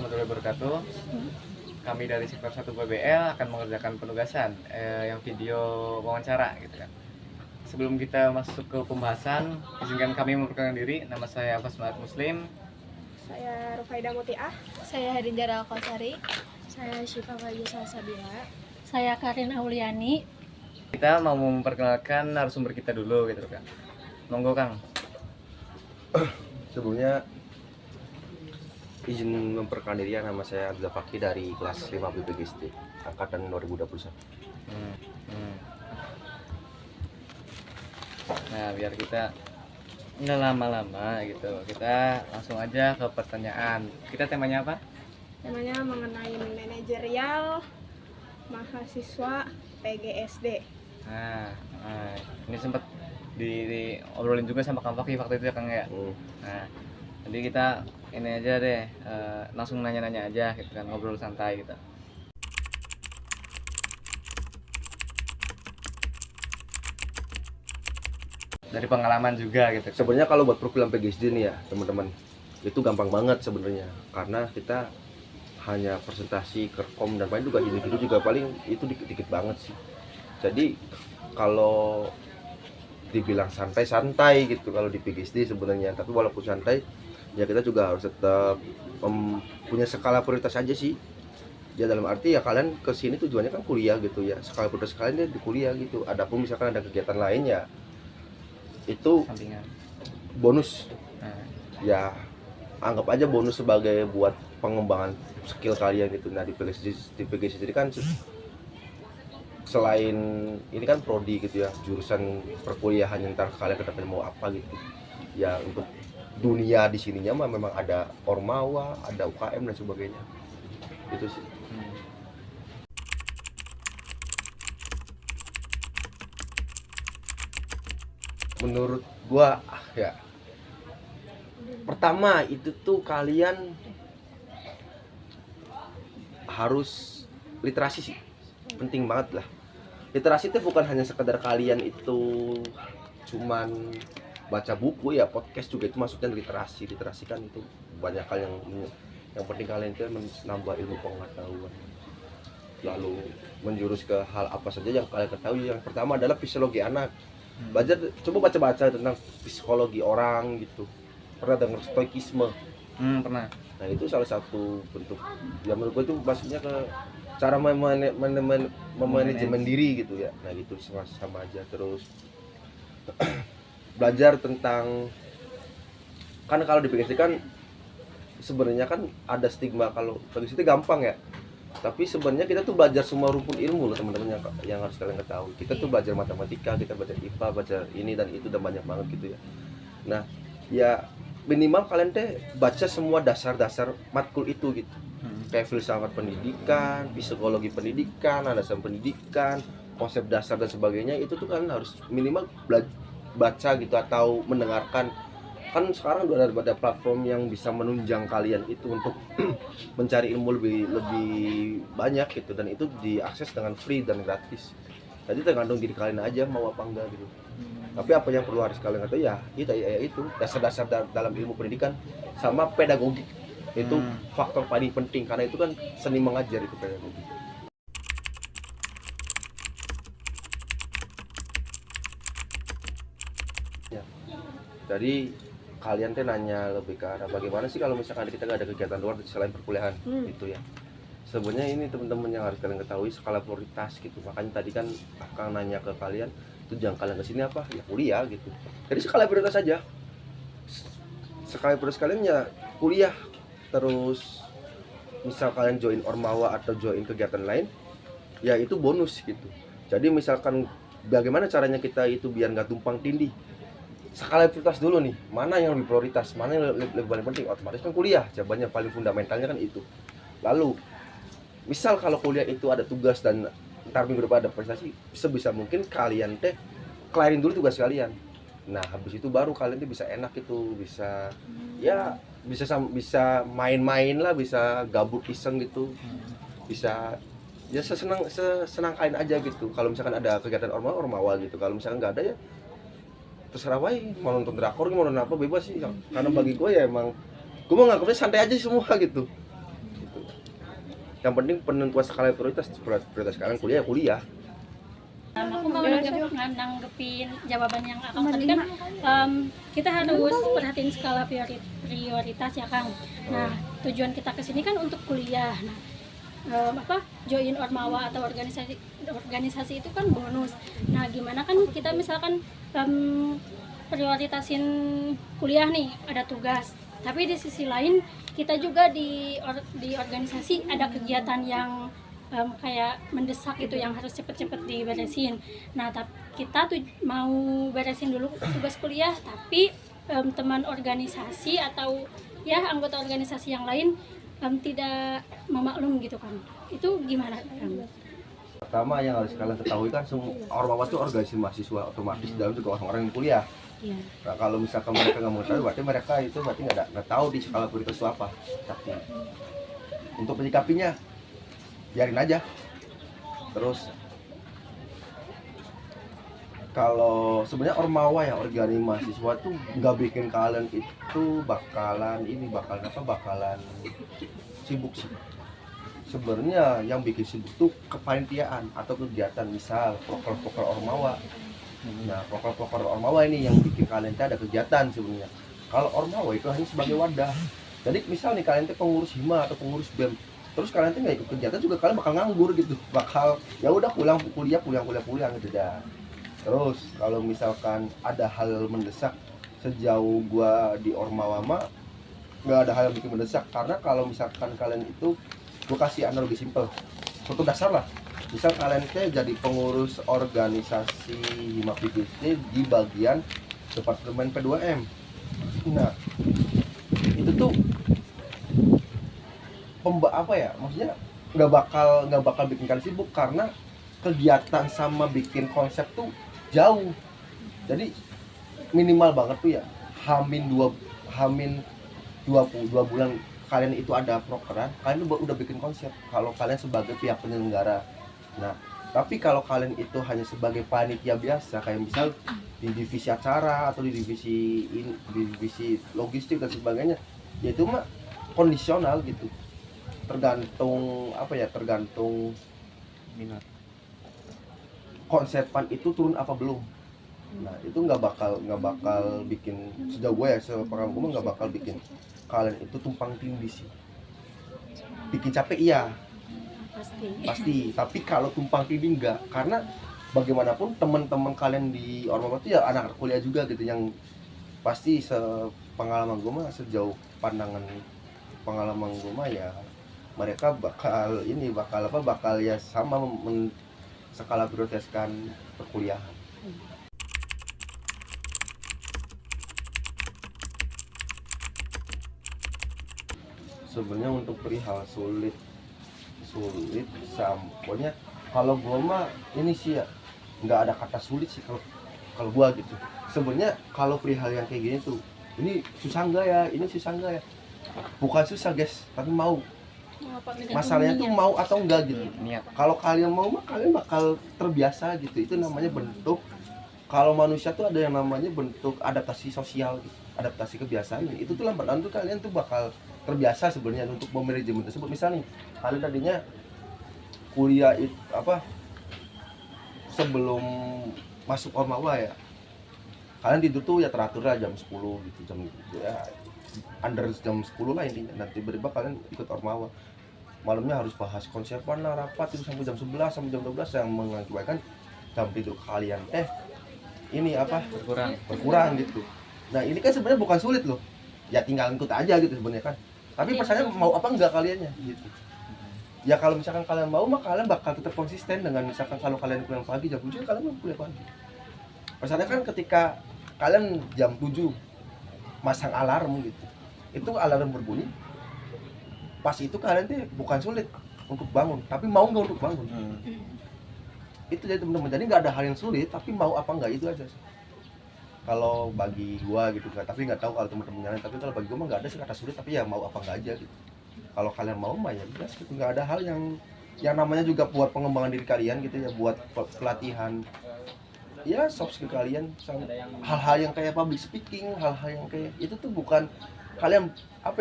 warahmatullahi wabarakatuh. Kami dari Sektor 1 BBL akan mengerjakan penugasan yang video wawancara gitu kan. Sebelum kita masuk ke pembahasan, izinkan kami memperkenalkan diri. Nama saya Abbas Muhammad Muslim. Saya Rufaida Mutiah. Saya Harinjara Alkosari. Saya Syifa Faizah Sabila. Saya Karin Auliani. Kita mau memperkenalkan narasumber kita dulu gitu kan. Monggo Kang. Sebelumnya izin memperkenalkan diri, nama saya Abdul Fakih dari kelas 5 BPGSD angkatan 2021. Nah, biar kita nggak lama-lama gitu, kita langsung aja ke pertanyaan. Kita temanya apa? Temanya mengenai manajerial mahasiswa PGSD. Nah, ini sempat diobrolin juga sama Kang Fakih waktu itu ya Kang ya. Nah, jadi kita ini aja deh, langsung nanya-nanya aja gitu kan, ngobrol santai gitu. Dari pengalaman juga gitu. Sebenarnya kalau buat program PGSD nih ya teman-teman, itu gampang banget sebenarnya, karena kita hanya presentasi, kerkom dan paling juga individu juga paling itu dikit-dikit banget sih. Jadi kalau dibilang santai-santai gitu kalau di PGSD sebenarnya, tapi walaupun santai ya kita juga harus tetap punya skala prioritas aja sih. Ya dalam arti ya kalian kesini tujuannya kan kuliah gitu ya, skala prioritas kalian dia di kuliah gitu. Adapun misalkan ada kegiatan lain ya itu Sampingan. bonus. Nah, Ya anggap aja bonus sebagai buat pengembangan skill kalian gitu. Nah di PGSD sendiri kan selain ini kan prodi gitu ya, jurusan perkuliahan yang ntar kalian kedepannya mau apa gitu ya, untuk dunia di sininya mah memang ada Ormawa, ada UKM dan sebagainya itu sih. Menurut gua ya, pertama itu tuh kalian harus literasi sih, penting banget lah. Literasi itu bukan hanya sekedar kalian itu cuman baca buku ya, podcast juga itu masuknya literasi. Literasi kan itu banyak hal yang penting kalian itu menambah ilmu pengetahuan, lalu menjurus ke hal apa saja yang kalian ketahui. Yang pertama adalah fisiologi anak. Belajar, coba baca-baca tentang psikologi orang gitu. Pernah dengar stoikisme? pernah. Nah itu salah satu bentuk ya menurut gue itu maksudnya ke cara memanajemen diri gitu ya. Nah gitu sama aja. Terus belajar tentang, kan kalau di PGSD kan sebenarnya kan ada stigma kalau PGSD gampang ya, tapi sebenarnya kita tuh belajar semua rumpun ilmu loh teman-teman, yang harus kalian ketahui. Kita tuh belajar matematika, kita belajar IPA, belajar ini dan itu, dan banyak banget gitu ya. Nah ya minimal kalian teh baca semua dasar-dasar matkul itu gitu, kayak filsafat pendidikan, psikologi pendidikan, alasan pendidikan, konsep dasar dan sebagainya. Itu tuh kalian harus minimal baca gitu atau mendengarkan. Kan sekarang udah ada platform yang bisa menunjang kalian itu untuk mencari ilmu lebih banyak gitu, dan itu diakses dengan free dan gratis. Jadi tergantung diri kalian aja mau apa enggak gitu. Tapi apa yang perlu harus kalian ketahui ya itu dasar-dasar dalam ilmu pendidikan sama pedagogi. Itu faktor paling penting, karena itu kan seni mengajar, itu pedagogi. Ya. Jadi kalian teh nanya lebih ke arah bagaimana sih kalau misalkan kita nggak ada kegiatan luar selain perkuliahan gitu ya. Sebenarnya ini teman-teman yang harus kalian ketahui, skala prioritas gitu. Makanya tadi kan Akang nanya ke kalian, tujuan kalian kesini apa? Ya kuliah gitu. Jadi skala prioritas saja. Skala prioritas kalian ya kuliah. Terus misal kalian join Ormawa atau join kegiatan lain, ya itu bonus gitu. Jadi misalkan bagaimana caranya kita itu biar nggak tumpang tindih, skala prioritas dulu nih, mana yang lebih prioritas, mana yang lebih paling penting. Otomatis kan kuliah, jawabannya paling fundamentalnya kan itu. Lalu misal kalau kuliah itu ada tugas dan ntar minggu depan ada prestasi, sebisa mungkin kalian teh kelarin dulu tugas kalian. Nah habis itu baru kalian tuh bisa enak itu, bisa ya bisa main-main lah, bisa gabut iseng gitu, bisa ya sesenang kalian aja gitu. Kalau misalkan ada kegiatan ormawa gitu, kalau misalkan nggak ada ya terserah wae, mau nonton drakor mau nonton apa bebas sih. Karena bagi gue ya emang gue mau nganggapnya santai aja semua gitu. Yang penting penentuan skala prioritas kalian kuliah ya kuliah. Aku mau nanggepin jawaban yang Akang tadi kan, kita harus perhatiin skala prioritas ya Kang. Nah, tujuan kita kesini kan untuk kuliah. Nah, join ormawa atau organisasi itu kan bonus. Nah, gimana kan kita misalkan prioritasin kuliah nih, ada tugas. Tapi di sisi lain kita juga di organisasi ada kegiatan yang kayak mendesak gitu yang harus cepet-cepet diberesin. Nah, kita tuh mau beresin dulu tugas kuliah, tapi teman organisasi atau ya anggota organisasi yang lain tidak memaklum gitu kan. Itu gimana Kang? Pertama yang harus kalian ketahui kan ormawa itu organisasi mahasiswa, otomatis dalam juga orang-orang yang kuliah. Iya. Nah, kalau misalkan mereka nggak mengetahui, berarti mereka itu nggak tahu di skala prioritas itu apa. Tapi untuk menyikapinya, biarin aja. Terus kalau sebenarnya ormawa ya organisasi mahasiswa tuh nggak bikin kalian itu bakalan sibuk sih. Sebenarnya yang bikin sibuk tuh kepanitiaan atau kegiatan, misal proker-proker ormawa. Nah, proker-proker ormawa ini yang bikin kalian tuh ada kegiatan sebenarnya. Kalau ormawa itu hanya sebagai wadah. Jadi misal nih kalian tuh pengurus hima atau pengurus BEM, terus kalian tuh nggak ikut kegiatan juga, kalian bakal nganggur gitu, bakal ya udah pulang gitu dah. Terus kalau misalkan ada hal mendesak, sejauh gua di ormawa mah nggak ada hal yang bikin mendesak, karena kalau misalkan kalian itu, gua kasih analogi simpel, contoh dasar lah. Misal kalian itu jadi pengurus organisasi hima PVC di bagian departemen P2M. Nah, itu tuh maksudnya nggak bakal bikin kalian sibuk, karena kegiatan sama bikin konsep tuh jauh. Jadi minimal banget tuh ya hamin 22 bulan kalian itu ada prokeran, kalian udah bikin konsep kalau kalian sebagai pihak penyelenggara. Nah, tapi kalau kalian itu hanya sebagai panitia biasa, kayak misal di divisi acara atau di divisi logistik dan sebagainya, ya itu mah kondisional gitu, tergantung minat. konsepan itu turun apa belum. Nah, itu nggak bakal bikin, sejauh gue ya, sepengalaman gue nggak bakal bikin kalian itu tumpang tindih sih. Bikin capek iya pasti, tapi kalau tumpang tindih enggak, karena bagaimanapun teman-teman kalian di ormawa itu ya anak kuliah juga gitu, yang pasti sepengalaman gue mah, sejauh pengalaman gue mah ya mereka bakal ya sama skala prioritaskan perkuliahan. Sebenarnya untuk perihal sulit sampelnya, kalau gua mah ini sih ya nggak ada kata sulit sih kalau gua gitu. Sebenarnya kalau perihal yang kayak gini tuh, ini susah nggak ya, bukan susah guys, tapi mau. Masalahnya tuh mau atau enggak gitu. Kalau kalian mau mah kalian bakal terbiasa gitu. Itu namanya bentuk, kalau manusia tuh ada yang namanya bentuk adaptasi sosial gitu, adaptasi kebiasaan. Itu tuh lambat laun tuh kalian tuh bakal terbiasa sebenarnya untuk memanajemen tersebut. Misalnya kalian tadinya kuliah sebelum masuk ormawa ya, kalian tidur tuh ya teratur lah jam 10 gitu, ya under jam 10 lah intinya. Nanti tiba-tiba kalian ikut ormawa, malamnya harus bahas konsepan lah, rapat itu sampai jam 11 sampai jam 12, yang mengakibatkan jam tidur kalian berkurang gitu. Nah, ini kan sebenarnya bukan sulit loh, ya tinggal ikut aja gitu sebenarnya kan. Tapi pasalnya mau apa enggak kaliannya gitu. Ya kalau misalkan kalian mau mah kalian bakal tetap konsisten dengan, misalkan kalau kalian pulang pagi jam 7, kalian mau kuliah pagi. Pasalnya kan ketika kalian jam 7 masang alarm gitu, itu alarm berbunyi, pas itu kalian tuh bukan sulit untuk bangun, tapi mau nggak untuk bangun. Itu jadi teman-teman, jadi nggak ada hal yang sulit, tapi mau apa nggak, itu aja sih. Kalau bagi gua gitu, tapi nggak tahu kalau teman-teman yang lain, tapi kalau bagi gua mah nggak ada sih kata sulit, tapi ya mau apa nggak aja gitu. Kalau kalian mau mah ya jelas gitu, nggak ada hal yang namanya juga buat pengembangan diri kalian gitu ya, buat pelatihan ya soft skill kalian, hal-hal yang kayak public speaking, hal-hal yang kayak itu tuh bukan kalian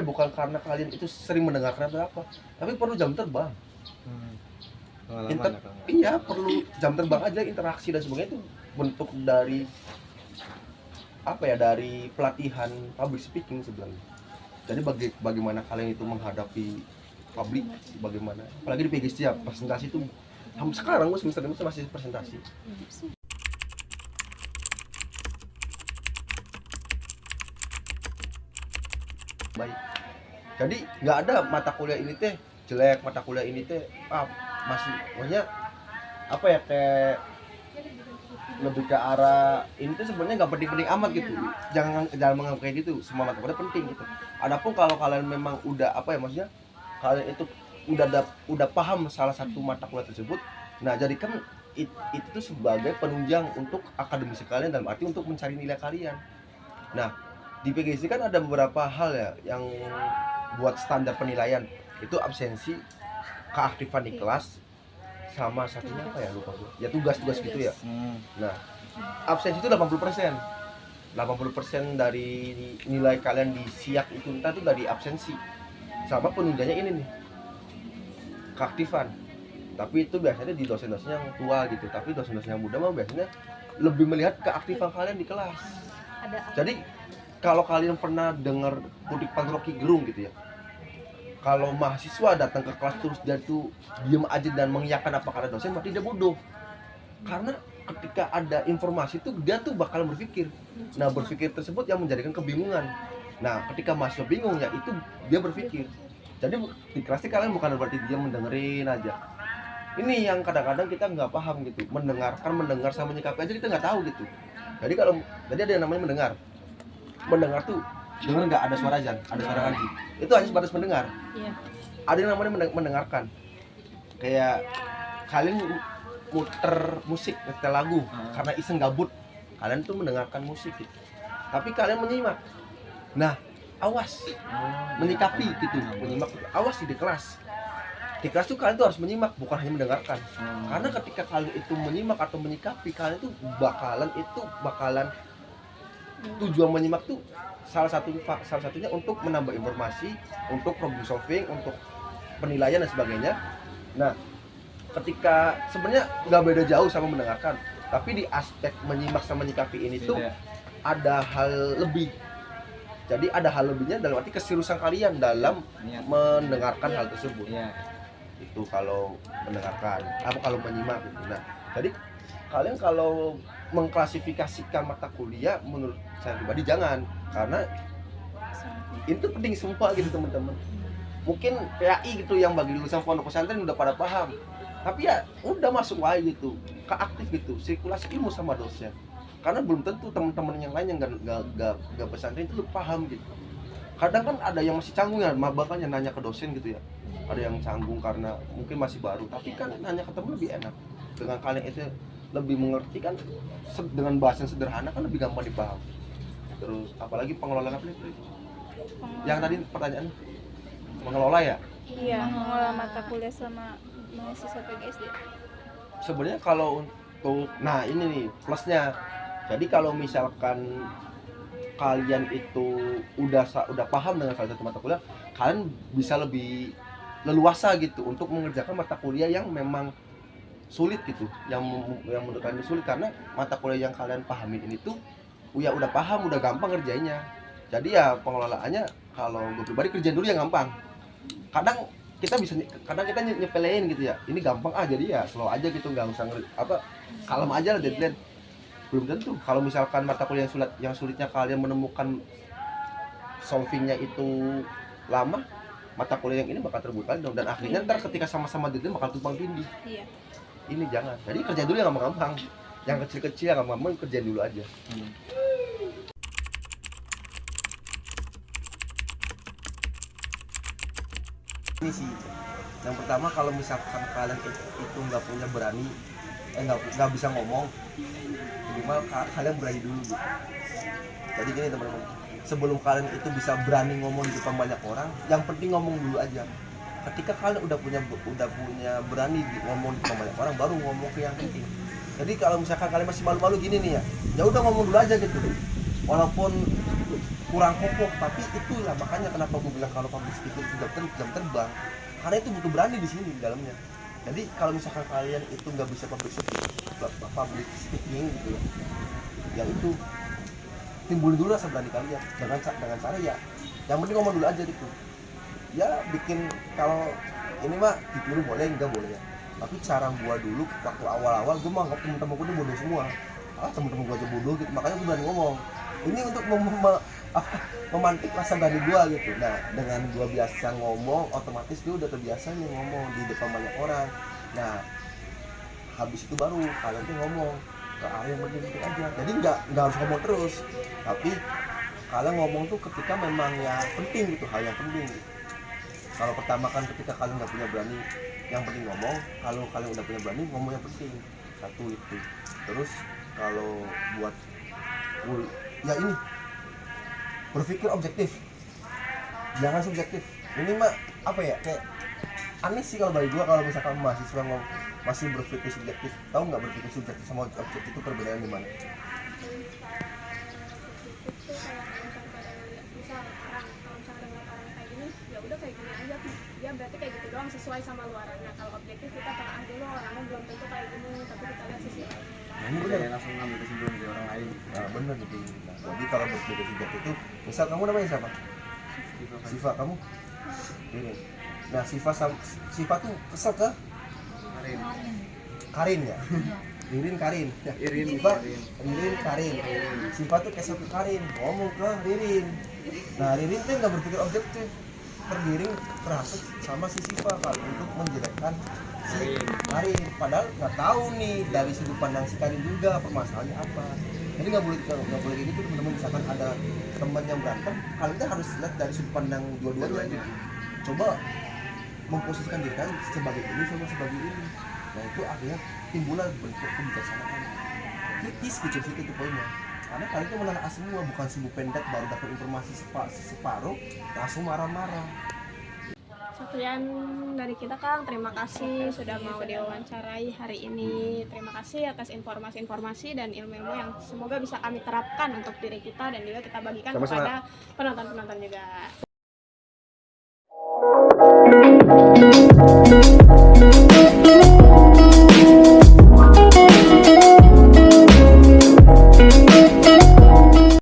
bukan karena kalian itu sering mendengarkan atau apa, tapi perlu jam terbang. Pengalaman ya, Kang. Iya, perlu jam terbang aja, interaksi dan sebagainya itu bentuk dari apa ya, dari pelatihan public speaking sebenarnya. Jadi bagaimana kalian itu menghadapi publik, bagaimana apalagi di PGSD ya, presentasi itu sekarang gue semester ini masih presentasi. Baik, jadi nggak ada mata kuliah ini teh jelek, mata kuliah ini teh masih, maksudnya apa ya, kayak lebih ke arah ini tuh sebenarnya nggak penting-penting amat gitu. Jangan menganggap kayak gitu, semua mata kuliah penting gitu. Adapun kalau kalian memang udah apa ya, maksudnya kalian itu udah paham salah satu mata kuliah tersebut, nah jadikan itu tuh sebagai penunjang untuk akademisi kalian, dalam arti untuk mencari nilai kalian. Nah, di PGSD kan ada beberapa hal ya yang buat standar penilaian, itu absensi, keaktifan di kelas, sama satunya apa ya, lupa gue, ya tugas-tugas gitu ya. Nah, absensi itu 80%. 80% dari nilai kalian di SIAK itu entah tuh dari absensi. Sama penunjangnya ini nih, keaktifan. Tapi itu biasanya di dosen-dosen yang tua gitu. Tapi dosen-dosen yang muda mah biasanya lebih melihat keaktifan kalian di kelas. Jadi kalau kalian pernah dengar kutipan Rocky Gerung gitu ya, kalau mahasiswa datang ke kelas terus dia tuh diem aja dan mengiyakan apa kata dosen, berarti dia bodoh. Karena ketika ada informasi itu dia tuh bakal berpikir. Nah, berpikir tersebut yang menjadikan kebingungan. Nah, ketika mahasiswa bingung ya itu dia berpikir. Jadi di kelas kalian bukan berarti dia mendengerin aja. Ini yang kadang-kadang kita nggak paham gitu. Mendengar sama menyikapi aja kita nggak tahu gitu. Jadi kalau tadi ada yang namanya mendengar. Mendengar tuh dengar nggak ada suara azan, ada suara ngaji. Itu hanya sebatas mendengar. Iya. Ada yang namanya mendengarkan. Kayak kalian muter musik, nyetel lagu karena iseng gabut, kalian tuh mendengarkan musik gitu. Tapi kalian menyimak. Nah, awas menyikapi gitu, menyimak. Awas di kelas. Di kelas tuh kalian tuh harus menyimak, bukan hanya mendengarkan. Karena ketika kalian itu menyimak atau menyikapi, kalian tuh bakalan tujuan menyimak tuh salah satunya untuk menambah informasi, untuk problem solving, untuk penilaian dan sebagainya. Nah, ketika sebenarnya nggak beda jauh sama mendengarkan, tapi di aspek menyimak sama menyikapi ini tuh ada hal lebih. Jadi ada hal lebihnya dalam arti keseriusan kalian dalam mendengarkan hal tersebut. Itu kalau mendengarkan, apa kalau menyimak gitu. Nah, jadi kalian kalau mengklasifikasikan mata kuliah, menurut saya pribadi jangan, karena itu penting sumpah gitu teman-teman. Mungkin PAI gitu yang bagi lulusan pondok pesantren udah pada paham, tapi ya udah masuk aja gitu, keaktif gitu, sirkulasi ilmu sama dosen. Karena belum tentu teman-teman yang lain yang gak pesantren itu paham gitu. Kadang kan ada yang masih canggung ya, bahkan yang nanya ke dosen gitu ya. Ada yang canggung karena mungkin masih baru, tapi kan nanya ke teman lebih enak. Dengan kalian itu lebih mengerti kan, dengan bahasa yang sederhana kan lebih gampang dipaham. Terus apalagi pengelolaan apa itu? Yang tadi pertanyaan mengelola ya? Iya, mengelola mata kuliah sama mahasiswa PGSD. Sebenarnya kalau untuk, nah ini nih plusnya. Jadi kalau misalkan kalian itu udah paham dengan salah satu mata kuliah, kalian bisa lebih leluasa gitu untuk mengerjakan mata kuliah yang memang sulit gitu, yang menurut kalian sulit, karena mata kuliah yang kalian pahamin ini tuh ya udah paham, udah gampang ngerjainnya. Jadi ya pengelolaannya kalau gue pribadi kerjain dulu yang gampang. Kadang kita nyepelein gitu ya, ini gampang jadi ya slow aja gitu, nggak usah kalem aja lah deadline. Belum tentu kalau misalkan mata kuliah yang sulitnya kalian menemukan solvingnya itu lama, mata kuliah yang ini bakal terbuka dan akhirnya ntar ketika sama-sama deadline bakal tumpang tindih. Iya. Ini jangan, jadi kerjain dulu yang gampang-gampang, yang kecil-kecil yang gampang kerjain dulu aja. Ini sih yang pertama, kalau misalkan kalian itu nggak punya berani, nggak bisa ngomong, minimal kalian berani dulu gitu. Jadi gini teman-teman, sebelum kalian itu bisa berani ngomong di depan banyak orang, yang penting ngomong dulu aja. Ketika kalian udah punya berani ngomong di depan banyak orang, baru ngomong ke yang penting. Jadi kalau misalkan kalian masih malu-malu gini nih ya udah ngomong dulu aja gitu. Walaupun kurang kokoh, tapi itulah makanya kenapa gue bilang kalau public speaking itu jam terbang. karena itu butuh berani di sini di dalamnya. Jadi kalau misalkan kalian itu nggak bisa public speaking gitu ya itu timbul dulu rasa berani kalian dengan cara ya yang penting ngomong dulu aja gitu ya, bikin kalau ini mah ditiru boleh enggak boleh ya, tapi cara gua dulu waktu awal-awal gua menganggap temen-temen gua tuh bodoh semua, temen-temen gua aja bodoh gitu, makanya gua berani ngomong ini untuk memantik rasa berani gua gitu. Nah dengan gua biasa ngomong otomatis dia udah terbiasa nih ngomong di depan banyak orang. Nah habis itu baru kalian tuh ngomong ke area yang penting aja, jadi nggak harus ngomong terus, tapi kalian ngomong tuh ketika memang ya penting gitu, hal yang penting gitu. Kalau pertama kan ketika kalian nggak punya berani, yang penting ngomong. Kalau kalian udah punya berani, ngomong yang penting. Satu itu. Terus kalau buat ya ini berpikir objektif, jangan subjektif. Ini mah apa ya, kayak aneh sih kalau bagi gua kalau misalkan mahasiswa masih berpikir subjektif. Tahu nggak berpikir subjektif sama objektif itu perbedaan di mana? Itu kayak misal orang, kalau misalnya ngeliat orang kayak gini, ya udah kayak gini aja, dia berarti kayak gitu doang sesuai sama luarannya. Kalau objektif kita telah dulu orangnya belum tentu kayak gini, tapi kita lihat sisi lainnya. Nah, ini Udah ya langsung ngambil kesimpulan dari orang lain. Nah, bener gitu. Nah, jadi kalau berpikir subjektif itu, misal kamu namanya siapa? Siva, kamu? Ini. Nah, Siva tuh kesel ke Karin ya? Ririn Karin. Siva, Ririn Karin. Siva tuh kesel ke Karin, ngomong ke Ririn. Nah, Ririn tuh nggak berpikir objektif, tergiring terhasut sama si Siva kalau untuk menjelekkan si Karin. Padahal nggak tahu nih dari sudut pandang si Karin juga permasalahannya apa. Jadi nggak boleh kayak gitu teman-teman. Misalkan ada teman yang berantem, kalian tuh harus lihat dari sudut pandang dua-duanya. Coba memposisikan diri kan sebagai ini sama sebagai ini. Nah itu akhirnya timbullah bentuk kebijaksanaan. Kritis gitu situ itu poinnya. Karena kalian itu menelaah semua, bukan sibuk pendek baru dapat informasi separuh langsung marah-marah. Sekian dari kita Kang, terima kasih sudah mau diwawancarai hari ini. Terima kasih atas informasi-informasi dan ilmu-ilmu yang semoga bisa kami terapkan untuk diri kita dan juga kita bagikan Sama-sama. kepada penonton-penonton juga.